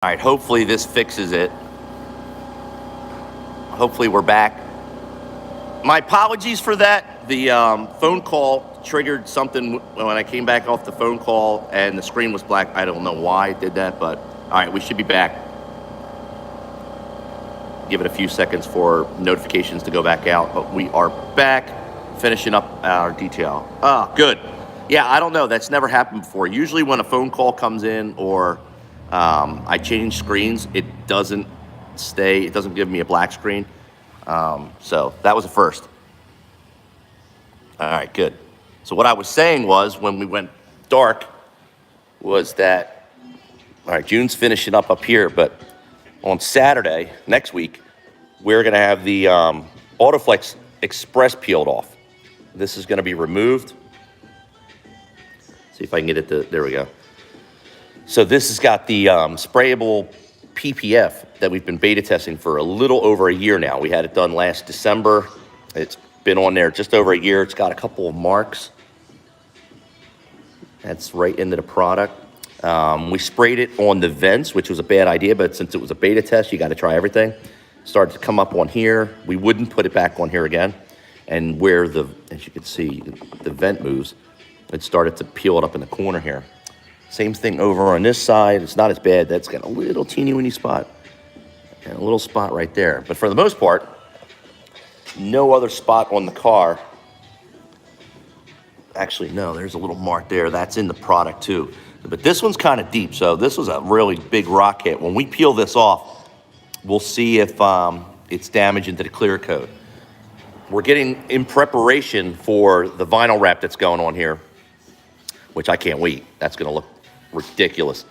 All right, hopefully this fixes it. Hopefully we're back. My apologies for that. The phone call triggered something when I came back off the phone call and the screen was black. I don't know why it did that, but all right, we should be back. Give it a few seconds for notifications to go back out, but we are back finishing up our detail. Good. Yeah, I don't know. That's never happened before. Usually when a phone call comes in or I change screens, it doesn't give me a black screen. So that was a first. All right, good. So what I was saying was when we went dark was that, all right, June's finishing up here, but on Saturday, next week, we're going to have the Autoflex Express peeled off. This is going to be removed. See if I can get it to, there we go. So this has got the sprayable PPF that we've been beta testing for a little over a year now. We had it done last December. It's been on there just over a year. It's got a couple of marks. That's right into the product. We sprayed it on the vents, which was a bad idea, but since it was a beta test, you got to try everything. Started to come up on here. We wouldn't put it back on here again. And where as you can see, the vent moves, it started to peel it up in the corner here. Same thing over on this side. It's not as bad. That's got a little teeny weeny spot and a little spot right there. But for the most part, no other spot on the car. Actually, no, there's a little mark there. That's in the product too. But this one's kind of deep. So this was a really big rock hit. When we peel this off, we'll see if it's damaged into the clear coat. We're getting in preparation for the vinyl wrap that's going on here, which I can't wait. That's going to look ridiculous.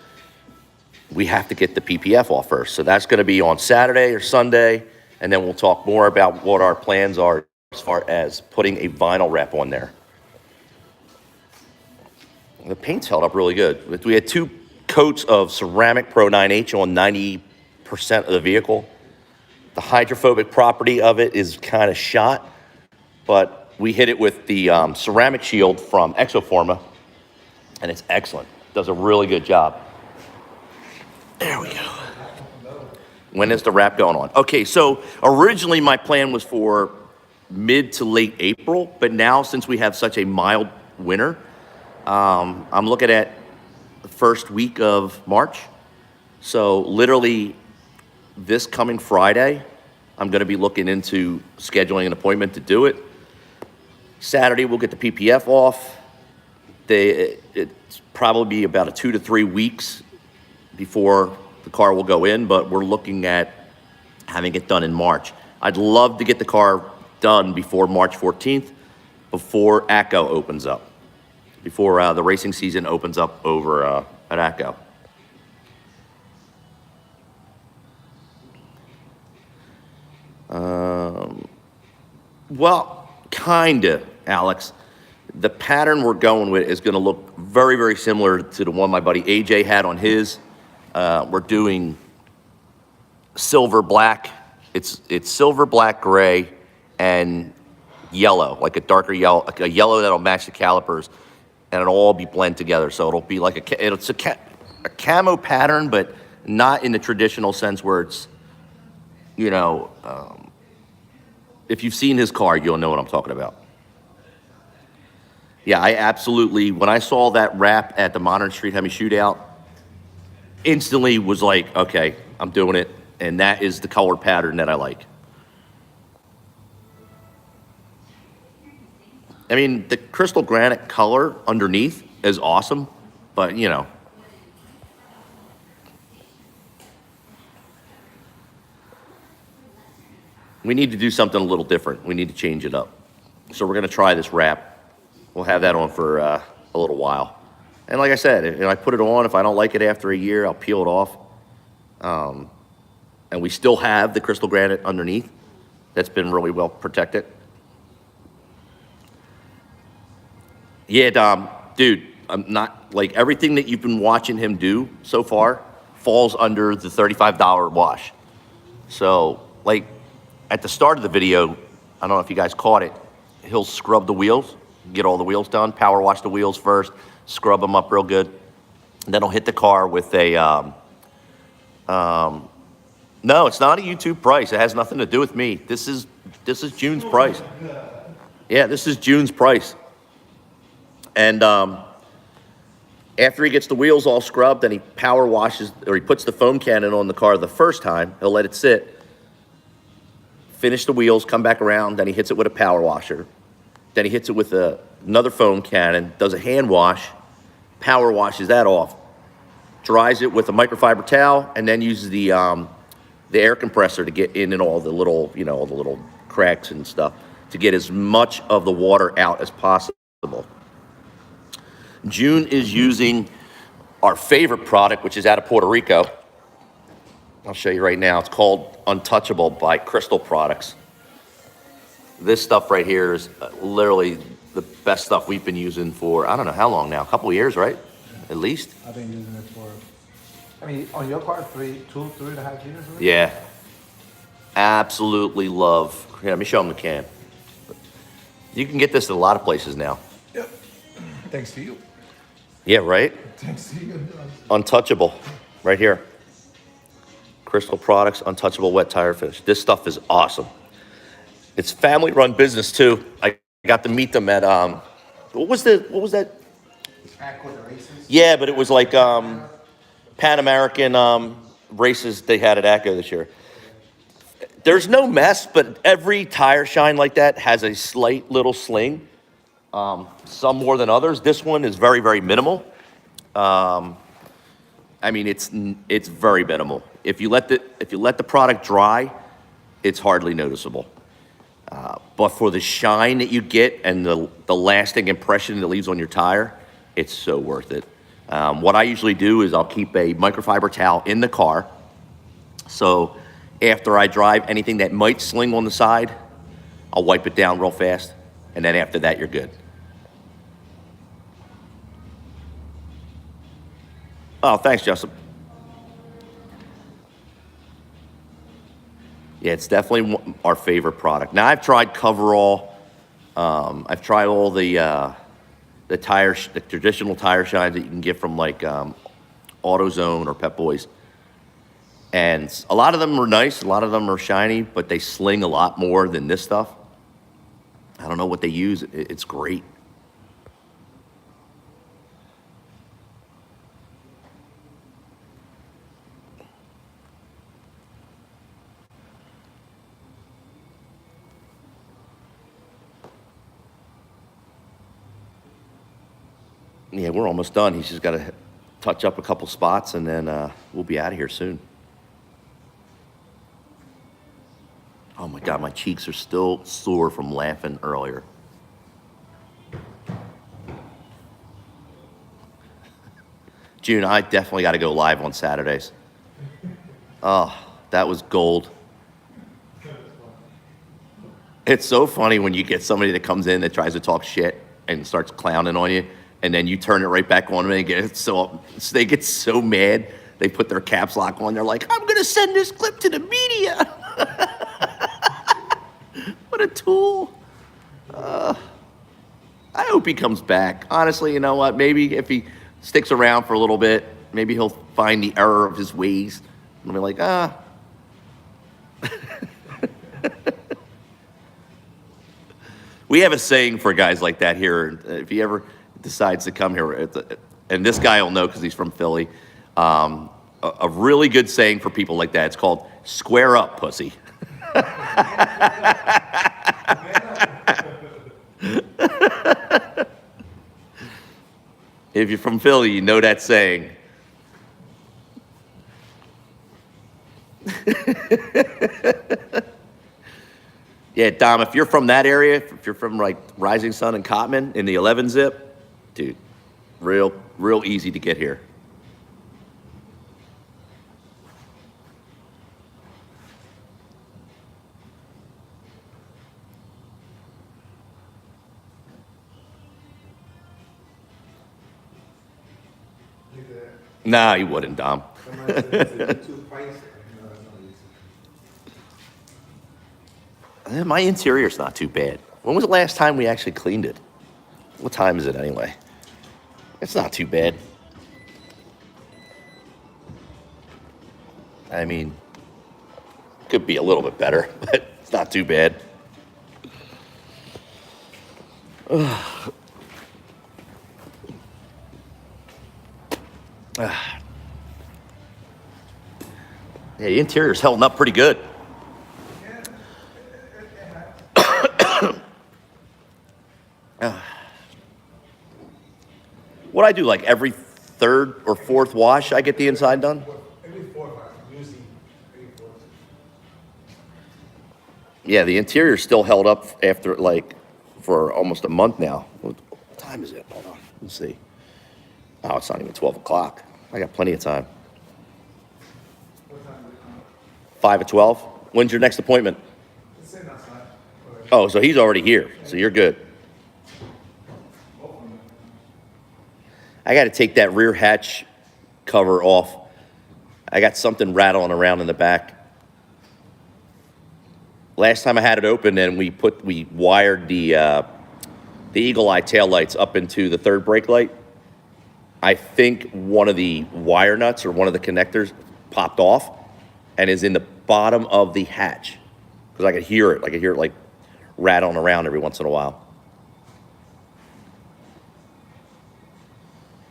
We have to get the PPF off first. So that's going to be on Saturday or Sunday, and then we'll talk more about what our plans are as far as putting a vinyl wrap on there. The paint's held up really good. We had 2 coats of ceramic Pro 9H on 90% of the vehicle. The hydrophobic property of it is kind of shot, but we hit it with the ceramic shield from Exoforma, and it's excellent. Does a really good job. There we go. When is the wrap going on? Okay, so originally my plan was for mid to late April, but now since we have such a mild winter, I'm looking at the first week of March. So literally this coming Friday, I'm going to be looking into scheduling an appointment to do it. Saturday, we'll get the PPF off. It's probably be about 2 to 3 weeks before the car will go in, but we're looking at having it done in March. I'd love to get the car done before March 14th, before ACO opens up, before the racing season opens up over at ACO. Well, kinda, Alex. The pattern we're going with is going to look very, very similar to the one my buddy AJ had on his. We're doing silver black. It's silver, black, gray, and yellow, like a darker yellow, like a yellow that'll match the calipers, and it'll all be blended together. So it'll be like it's a camo pattern, but not in the traditional sense where it's, you know, if you've seen his car, you'll know what I'm talking about. Yeah, I absolutely, when I saw that wrap at the Modern Street Hemi Shootout, instantly was like, okay, I'm doing it. And that is the color pattern that I like. I mean, the crystal granite color underneath is awesome, but you know. We need to do something a little different. We need to change it up. So we're going to try this wrap. We'll have that on for a little while. And like I said, if I put it on, if I don't like it after a year, I'll peel it off. And we still have the crystal granite underneath that's been really well protected. Yeah, Dom, dude, I'm not, like, everything that you've been watching him do so far falls under the $35 wash. So, like, at the start of the video, I don't know if you guys caught it, he'll scrub the wheels, get all the wheels done, power wash the wheels first, scrub them up real good. And then he'll hit the car with a No, it's not a YouTube price. It has nothing to do with me. This is June's price. Yeah, this is June's price. And after he gets the wheels all scrubbed, then he power washes, or he puts the foam cannon on the car the first time. He'll let it sit, finish the wheels, come back around, then he hits it with a power washer. Then he hits it with another foam cannon, does a hand wash, power washes that off, dries it with a microfiber towel, and then uses the air compressor to get in and all the little, all the little cracks and stuff to get as much of the water out as possible. June is using our favorite product, which is out of Puerto Rico. I'll show you right now. It's called Untouchable by Crystal Products. This stuff right here is literally the best stuff we've been using for, I don't know how long now, a couple of years, right? At least. I've been using it for, on your car, 3.5 years already? Yeah. Absolutely love. Here, let me show them the can. You can get this at a lot of places now. Yep. Thanks to you. Yeah, right? Thanks to you. Untouchable, right here. Crystal Products, Untouchable Wet Tire Finish. This stuff is awesome. It's family-run business too. I got to meet them at what was that? Aqua races? Yeah, but it was like Pan American races they had at ACCO this year. There's no mess, but every tire shine like that has a slight little sling. Some more than others. This one is very, very minimal. It's very minimal. If you let the product dry, it's hardly noticeable. But for the shine that you get and the lasting impression it leaves on your tire, it's so worth it. What I usually do is I'll keep a microfiber towel in the car. So after I drive, anything that might sling on the side, I'll wipe it down real fast. And then after that, you're good. Oh, thanks, Justin. Yeah, it's definitely our favorite product. Now, I've tried Coverall. I've tried all the traditional tire shines that you can get from like AutoZone or Pep Boys. And a lot of them are nice. A lot of them are shiny, but they sling a lot more than this stuff. I don't know what they use. It's great. Yeah, we're almost done. He's just got to touch up a couple spots, and then we'll be out of here soon. Oh my God, my cheeks are still sore from laughing earlier. June, I definitely got to go live on Saturdays. Oh, that was gold. It's so funny when you get somebody that comes in that tries to talk shit and starts clowning on you, and then you turn it right back on them and they get so mad, they put their caps lock on. They're like, I'm going to send this clip to the media. What a tool. I hope he comes back. Honestly, you know what? Maybe if he sticks around for a little bit, maybe he'll find the error of his ways and be like, We have a saying for guys like that here. If he ever decides to come here, and this guy will know because he's from Philly, a really good saying for people like that. It's called "square up, pussy." If you're from Philly, you know that saying. Yeah, Dom, if you're from that area, if you're from like Rising Sun and Cotman in the 11 zip, dude, real easy to get here. Nah, he wouldn't, Dom. My interior's not too bad. When was the last time we actually cleaned it? What time is it anyway? It's not too bad. I mean, could be a little bit better, but it's not too bad. Yeah, the interior's holding up pretty good. What I do, like every third or fourth wash, I get the inside done? Every 4 months, usually every 4 months. Yeah, the interior's still held up after, like, for almost a month now. What time is it? Hold on, let's see. Oh, it's not even 12 o'clock. I got plenty of time. What time is it? 5 at 12? When's your next appointment? It's sitting outside. Oh, so he's already here, so you're good. I got to take that rear hatch cover off. I got something rattling around in the back. Last time I had it open, and we wired the Eagle Eye taillights up into the third brake light. I think one of the wire nuts or one of the connectors popped off and is in the bottom of the hatch, because I could hear it. I could hear it like rattling around every once in a while.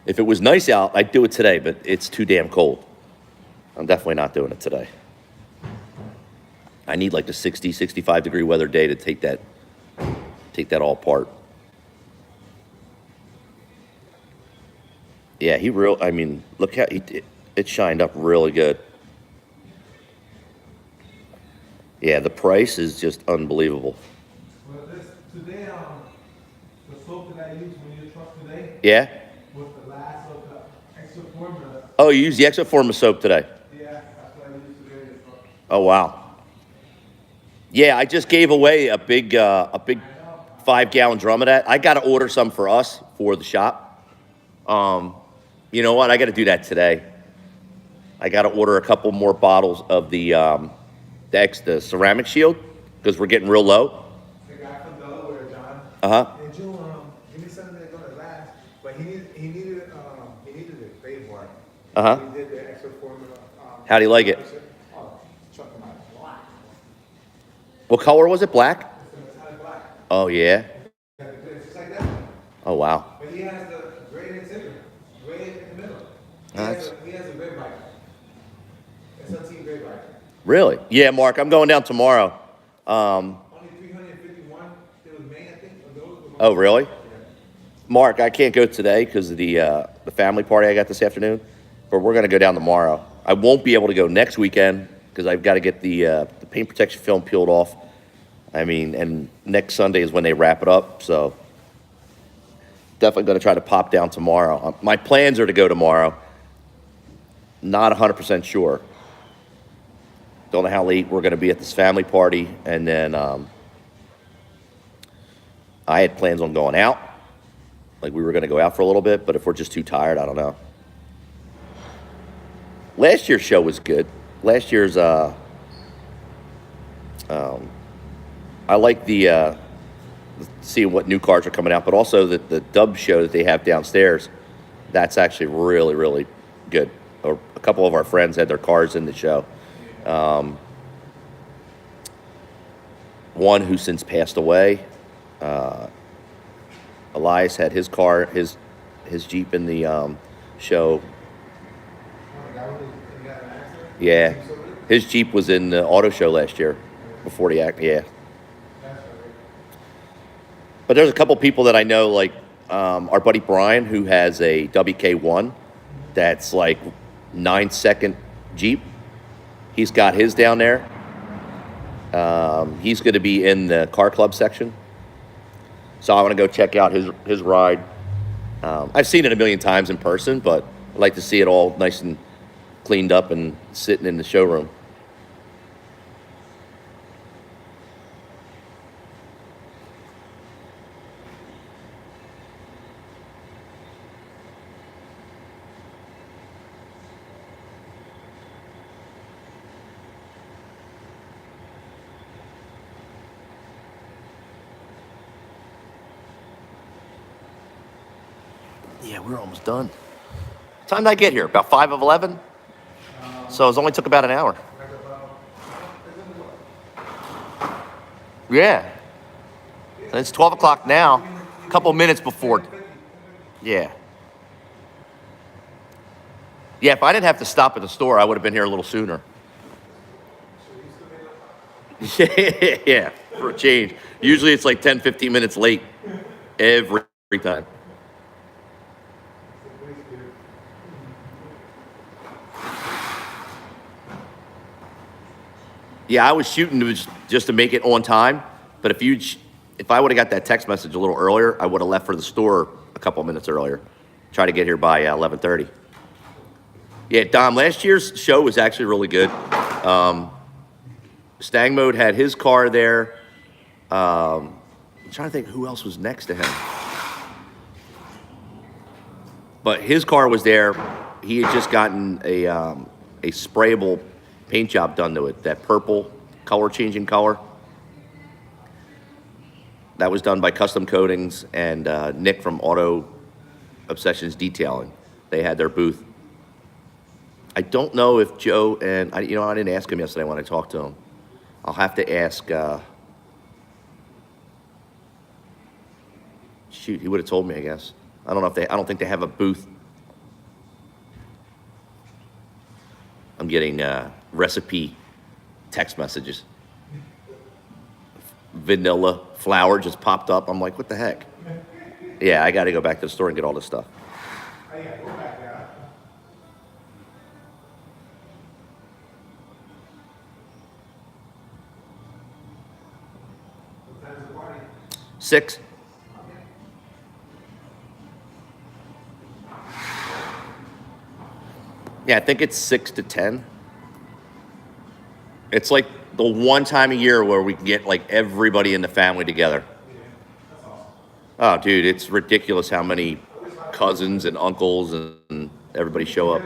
If it was nice out, I'd do it today, but it's too damn cold. I'm definitely not doing it today. I need like the 60, 65 degree weather day to take that all apart. Yeah, I mean, look how it shined up really good. Yeah, the price is just unbelievable. Well, today, the soap that I used when you truck today Yeah? was the last of the extra formula. Oh, you used the Exoforma soap today? Yeah, that's what I used today in the truck. Oh, wow. Yeah, I just gave away a big 5-gallon drum of that. I got to order some for us for the shop. You know what? I got to do that today. I got to order a couple more bottles of the ceramic shield, because we're getting real low. The guy from Delaware, John. Uh-huh. And Joe, give me something that's gonna last, but he needed a fade bar. Uh-huh. He did the extra formula. How do you like it? Oh, chuck him out. Black. What color was it? Black? It's a metallic black. Oh, yeah. It's just like that. Oh, wow. But he has the gray in the center, gray in the middle. Nice. He has a gray bike. SLT gray bike. Really? Yeah, Mark, I'm going down tomorrow. Only 351. It was May, I think. Oh, really? Mark, I can't go today because of the family party I got this afternoon, but we're going to go down tomorrow. I won't be able to go next weekend because I've got to get the paint protection film peeled off. I mean, and next Sunday is when they wrap it up, so definitely going to try to pop down tomorrow. My plans are to go tomorrow. Not 100% sure. Don't know how late we're going to be at this family party, and then I had plans on going out. Like, we were going to go out for a little bit, but if we're just too tired, I don't know. Last year's show was good. Last year's, I like the seeing what new cars are coming out, but also the dub show that they have downstairs. That's actually really, really good. A couple of our friends had their cars in the show. One who since passed away, Elias had his car, his Jeep in the show. Yeah, his Jeep was in the auto show last year before the act. Yeah, but there's a couple people that I know, like our buddy Brian, who has a WK1 that's like 9-second Jeep. He's got his down there. He's going to be in the car club section. So I want to go check out his ride. I've seen it a million times in person, but I'd like to see it all nice and cleaned up and sitting in the showroom. Yeah, we're almost done. What time did I get here? About 5 of 11? So it only took about an hour. Yeah. So it's 12 o'clock now, a couple minutes before. Yeah. Yeah, if I didn't have to stop at the store, I would have been here a little sooner. Yeah, for a change. Usually it's like 10, 15 minutes late every time. Yeah, I was shooting to just to make it on time. But if I would have got that text message a little earlier, I would have left for the store a couple minutes earlier. Try to get here by 11:30. Yeah, Dom, last year's show was actually really good. Stang Mode had his car there. I'm trying to think who else was next to him. But his car was there. He had just gotten a sprayable paint job done to it, that purple color changing color. That was done by Custom Coatings and Nick from Auto Obsessions Detailing. They had their booth. I don't know if Joe and I didn't ask him yesterday when I talked to him. I'll have to ask. Shoot, he would have told me, I guess. I don't think they have a booth. I'm getting recipe text messages. Vanilla flour just popped up. I'm like, what the heck? Yeah, I got to go back to the store and get all this stuff. Oh, yeah, go back there. What time is the party? 6. Yeah, I think it's 6 to 10. It's like the one time a year where we can get like everybody in the family together. Oh, dude, it's ridiculous how many cousins and uncles and everybody show up.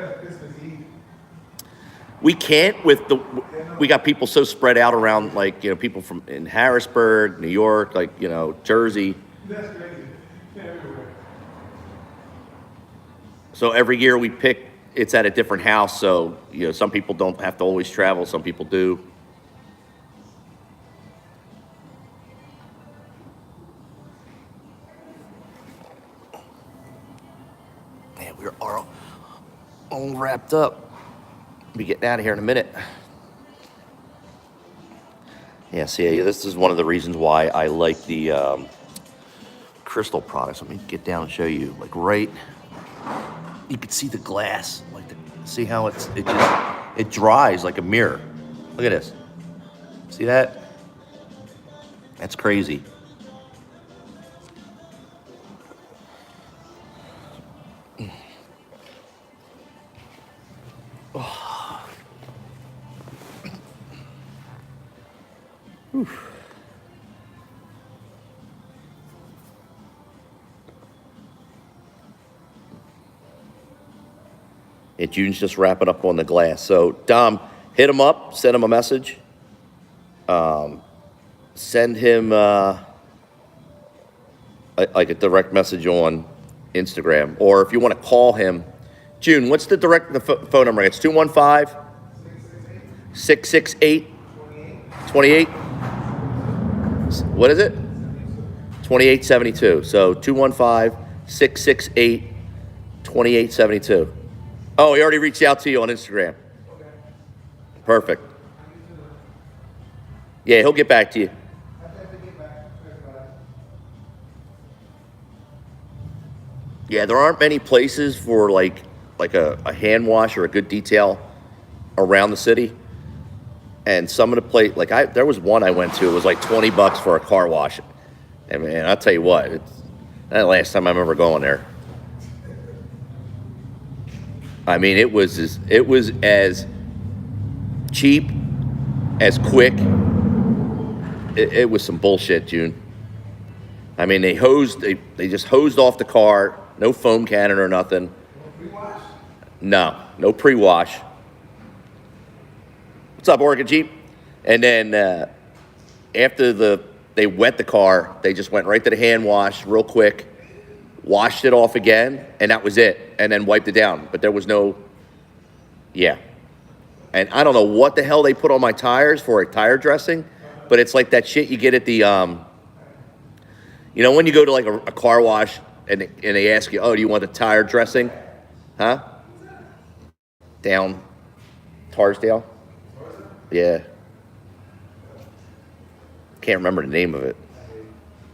We can't we got people so spread out around, like, people from in Harrisburg, New York, like, Jersey. So every year we pick, it's at a different house. So, some people don't have to always travel. Some people do. Man, we're all wrapped up. Be getting out of here in a minute. Yeah, see, this is one of the reasons why I like the crystal products. Let me get down and show you. Like, you can see the glass. Like, see how it dries like a mirror. Look at this. See that? That's crazy. And June's just wrapping up on the glass. So, Dom, hit him up, send him a message. Send him like a direct message on Instagram. Or if you want to call him, June, what's the phone number? It's 215-668-28. What is it? 2872. So 215-668-2872. Oh, he already reached out to you on Instagram. Perfect. Yeah, he'll get back to you. Yeah, there aren't many places for like a hand wash or a good detail around the city. And some of the there was one I went to, it was like $20 for a car wash. And man, I'll tell you what, that last time I remember going there. I mean, it was as cheap, as quick. It was some bullshit, June. I mean, they just hosed off the car, no foam cannon or nothing. No pre-wash. What's up, Oregon Jeep? And then after they wet the car, they just went right to the hand wash real quick, washed it off again, and that was it. And then wiped it down. But there was no, yeah. And I don't know what the hell they put on my tires for a tire dressing, but it's like that shit you get at the, you know, when you go to like a car wash and they ask you, oh, do you want a tire dressing? Huh? Down Tarsdale? Yeah. Can't remember the name of it.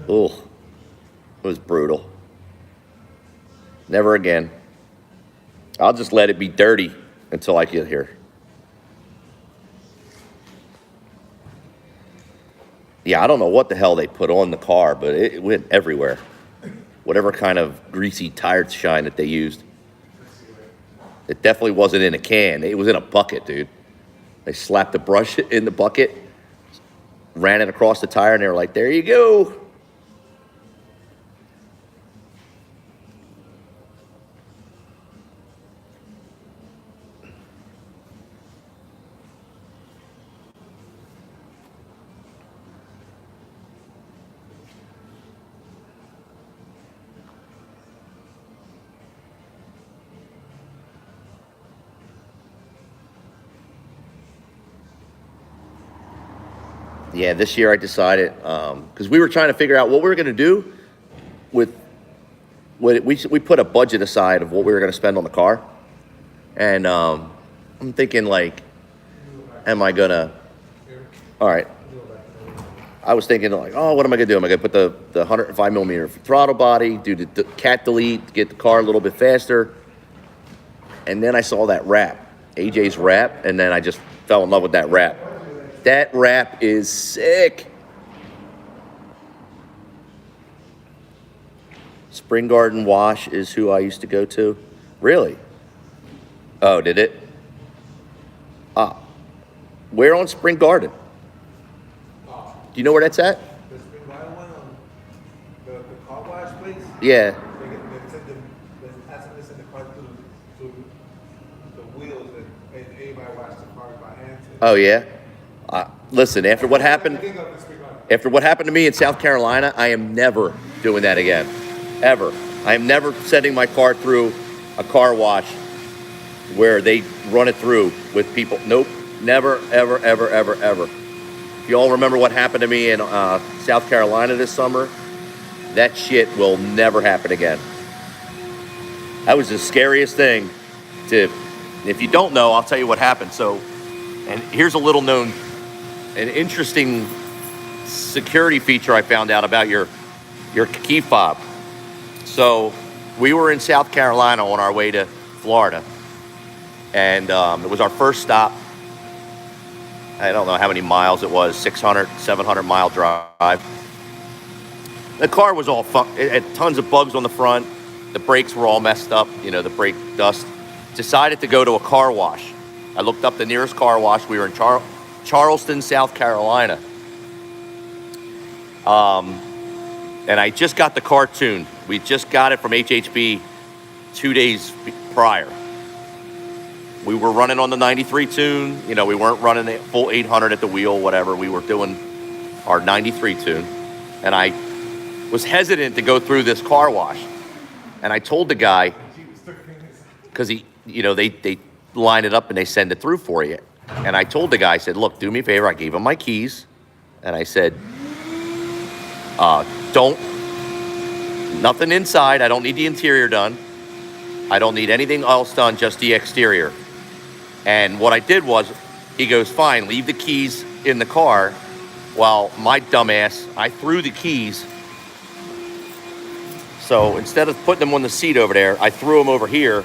Ugh. It was brutal. Never again. I'll just let it be dirty until I get here. Yeah, I don't know what the hell they put on the car, but it went everywhere. Whatever kind of greasy tire shine that they used. It definitely wasn't in a can. It was in a bucket, dude. They slapped the brush in the bucket, ran it across the tire, and they were like, there you go. Yeah, this year I decided, because we were trying to figure out what we were going to do with we put a budget aside of what we were going to spend on the car. And I'm thinking, like, am I going to, all right. I was thinking, like, oh, what am I going to do? Am I going to put the 105 millimeter throttle body, do the cat delete, get the car a little bit faster? And then I saw that wrap, AJ's wrap, and then I just fell in love with that wrap. That wrap is sick. Spring Garden Wash is who I used to go to. Really? Oh, did it? Ah. Where on Spring Garden? Do you know where that's at? The Spring Garden one, the car wash place. Yeah. They send the car to the wheels and everybody wash the car by hand. Oh, yeah? Listen, after what happened to me in South Carolina, I am never doing that again. Ever. I am never sending my car through a car wash where they run it through with people. Nope. Never, ever, ever, ever, ever. If you all remember what happened to me in South Carolina this summer, that shit will never happen again. That was the scariest thing if you don't know, I'll tell you what happened. So, and here's a little known, an interesting security feature I found out about your key fob. So we were in South Carolina on our way to Florida, and it was our first stop. I don't know how many miles it was, 600, 700 mile drive. The car was all fucked. It had tons of bugs on the front. The brakes were all messed up, you know, the brake dust. Decided to go to a car wash. I looked up the nearest car wash. We were in Charleston, South Carolina. And I just got the car tuned. We just got it from HHB 2 days prior. We were running on the 93 tune. You know, we weren't running the full 800 at the wheel, whatever. We were doing our 93 tune. And I was hesitant to go through this car wash. And I told the guy, because they line it up and they send it through for you. And I told the guy, I said, look, do me a favor. I gave him my keys. And I said, nothing inside. I don't need the interior done. I don't need anything else done, just the exterior. And what I did was, he goes, fine, leave the keys in the car. While my dumbass, I threw the keys. So instead of putting them on the seat over there, I threw them over here.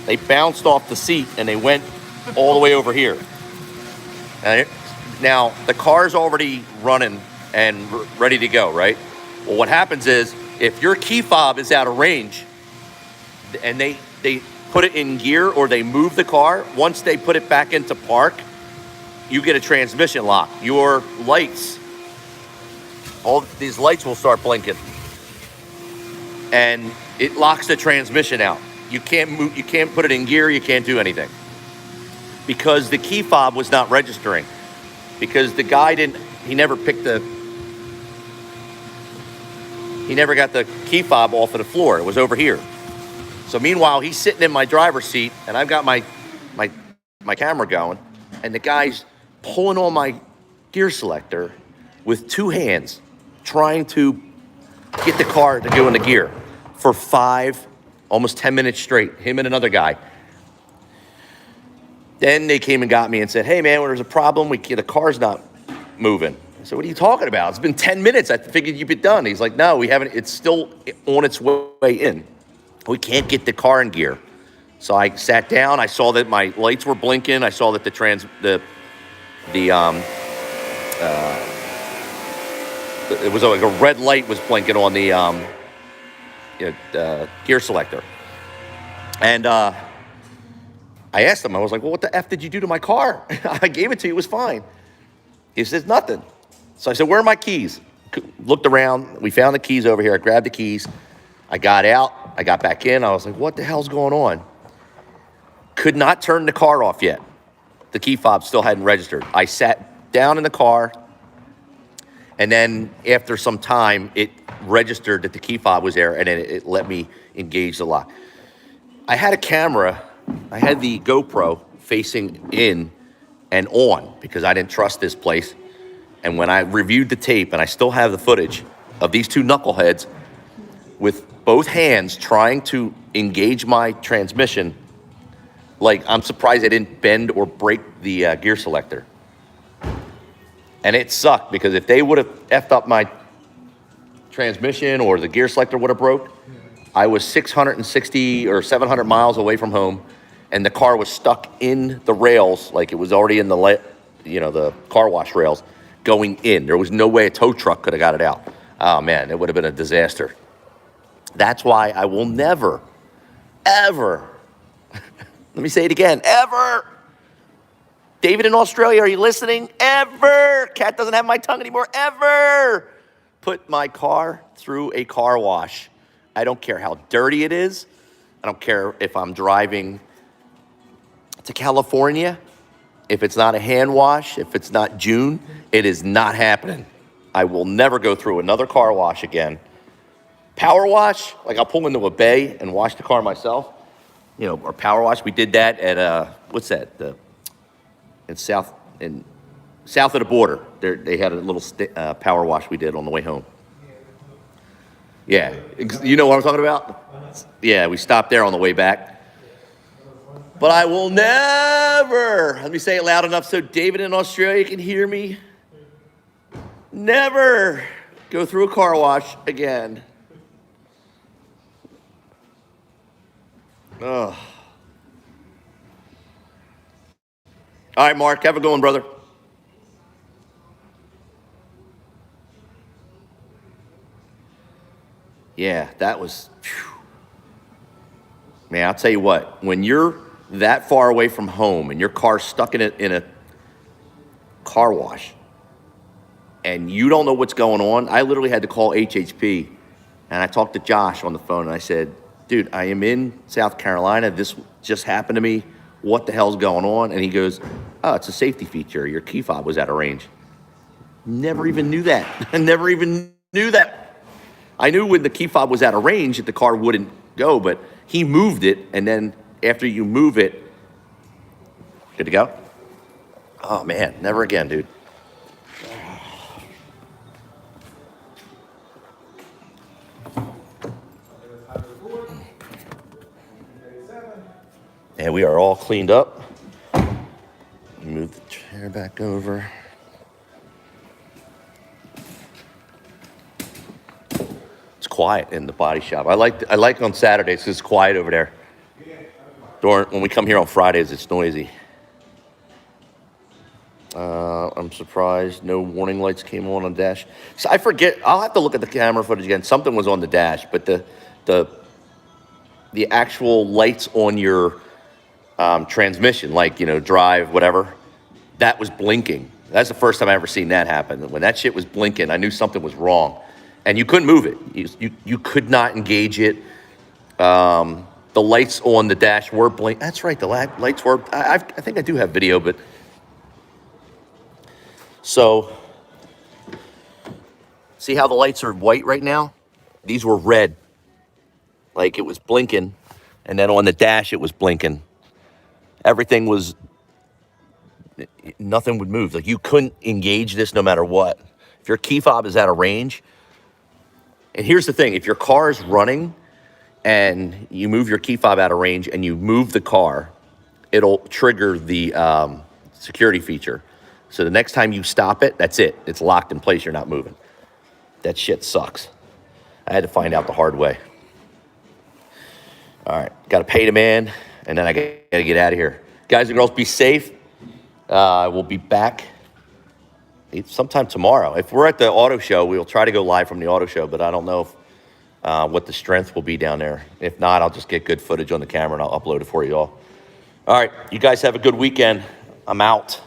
They bounced off the seat and they went all the way over here. And now the car's already running and ready to go, right? Well, what happens is, if your key fob is out of range and they put it in gear or they move the car, once they put it back into park, you get a transmission lock. Your lights, all these lights will start blinking. And it locks the transmission out. You can't move, you can't put it in gear, you can't do anything. Because the key fob was not registering. Because the guy he never got the key fob off of the floor. It was over here. So meanwhile, he's sitting in my driver's seat and I've got my my camera going, and the guy's pulling on my gear selector with two hands, trying to get the car to go into gear for almost 10 minutes straight, him and another guy. Then they came and got me and said, hey man, when there's a problem, the car's not moving. I said, what are you talking about? It's been 10 minutes. I figured you'd be done. He's like, no, we haven't. It's still on its way in. We can't get the car in gear. So I sat down. I saw that my lights were blinking. I saw that it was like a red light was blinking on the gear selector. And I asked him, I was like, well, what the F did you do to my car? I gave it to you. It was fine. He says, nothing. So I said, where are my keys? Looked around. We found the keys over here. I grabbed the keys. I got out. I got back in. I was like, what the hell's going on? Could not turn the car off yet. The key fob still hadn't registered. I sat down in the car, and then after some time, it registered that the key fob was there, and then it let me engage the lock. I had a camera. I had the GoPro facing in and on because I didn't trust this place. And when I reviewed the tape, and I still have the footage of these two knuckleheads with both hands trying to engage my transmission, like, I'm surprised they didn't bend or break the gear selector. And it sucked because if they would have effed up my transmission or the gear selector would have broke, I was 660 or 700 miles away from home, and the car was stuck in the rails, like it was already in the car wash rails going in. There was no way a tow truck could have got it out. Oh man, it would have been a disaster. That's why I will never, ever, let me say it again, ever. David in Australia, are you listening? Ever. Cat doesn't have my tongue anymore. Ever put my car through a car wash. I don't care how dirty it is. I don't care if I'm driving to California. If it's not a hand wash, if it's not June, it is not happening. I will never go through another car wash again. Power wash, like I'll pull into a bay and wash the car myself. Or power wash. We did that at what's that? In south of the border. They had a little power wash we did on the way home. Yeah, you know what I'm talking about? Yeah, we stopped there on the way back. But I will never, let me say it loud enough so David in Australia can hear me, never go through a car wash again. Ugh. All right, Mark, have a good one, brother. Yeah, that was, phew. Man, I'll tell you what, when you're that far away from home and your car's stuck in a car wash and you don't know what's going on, I literally had to call HHP, and I talked to Josh on the phone, and I said, dude, I am in South Carolina. This just happened to me. What the hell's going on? And he goes, oh, it's a safety feature. Your key fob was out of range. Never even knew that. I never even knew that. I knew when the key fob was out of range that the car wouldn't go, but he moved it, and then after you move it, good to go? Oh, man, never again, dude. And we are all cleaned up. Move the chair back over. It's quiet in the body shop. I like on Saturdays 'cause it's quiet over there. When we come here on Fridays, it's noisy. I'm surprised no warning lights came on the dash. So I forget. I'll have to look at the camera footage again. Something was on the dash, but the actual lights on your transmission, like, drive, whatever, that was blinking. That's the first time I ever seen that happen. When that shit was blinking, I knew something was wrong. And you couldn't move it. You could not engage it. The lights on the dash were blinking. That's right, the lights were. I think I do have video, but. So, see how the lights are white right now? These were red. Like it was blinking. And then on the dash, it was blinking. Everything was nothing would move. Like, you couldn't engage this no matter what. If your key fob is out of range, and here's the thing, if your car is running and you move your key fob out of range and you move the car, it'll trigger the security feature. So the next time you stop it, that's it. It's locked in place. You're not moving. That shit sucks. I had to find out the hard way. All right, got to pay the man, and then I got to get out of here. Guys and girls, be safe. We'll be back sometime tomorrow. If we're at the auto show, we'll try to go live from the auto show, but I don't know if, what the strength will be down there. If not, I'll just get good footage on the camera and I'll upload it for you all. All right, you guys have a good weekend. I'm out.